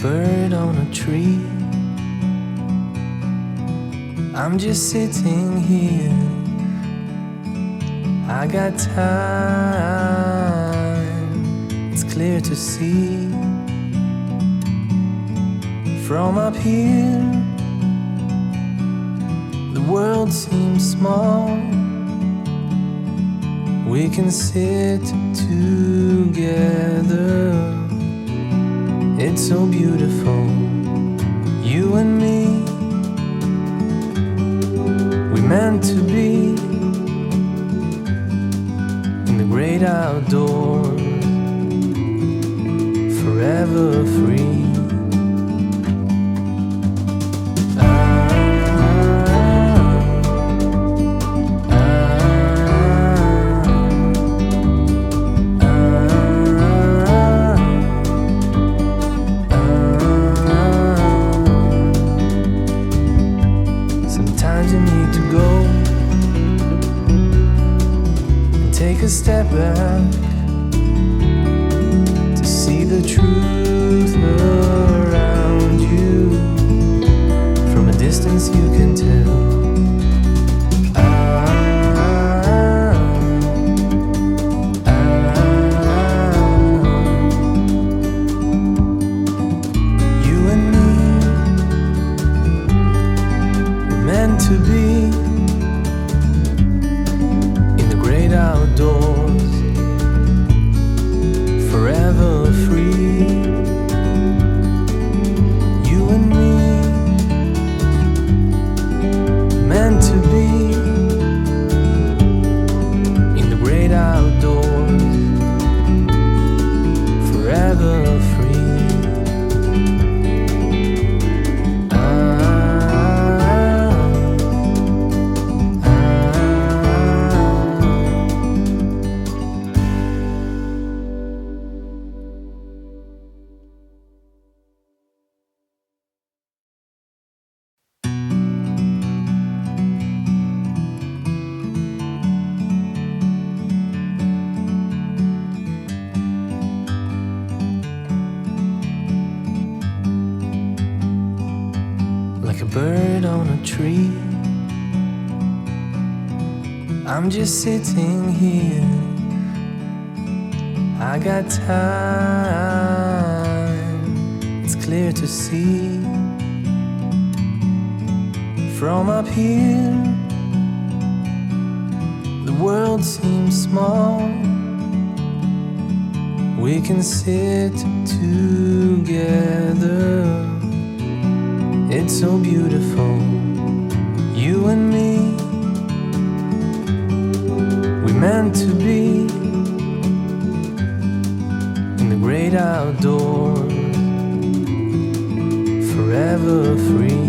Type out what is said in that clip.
bird on a tree. I'm just sitting here. I got time, it's clear to see. From up here, the world seems small. We can sit together. It's so beautiful, you and me. We meant to be in the great outdoors, forever free. Sometimes you need to go and take a step back to see the truth around you. From a distance you can tell. You and me, we're meant to be in the great outdoors, forever free. You and me, meant to be in the great outdoors, forever free. Like a bird on a tree, I'm just sitting here. I got time, it's clear to see. From up here, the world seems small. We can sit together. It's so beautiful, you and me. We meant to be in the great outdoors, forever free.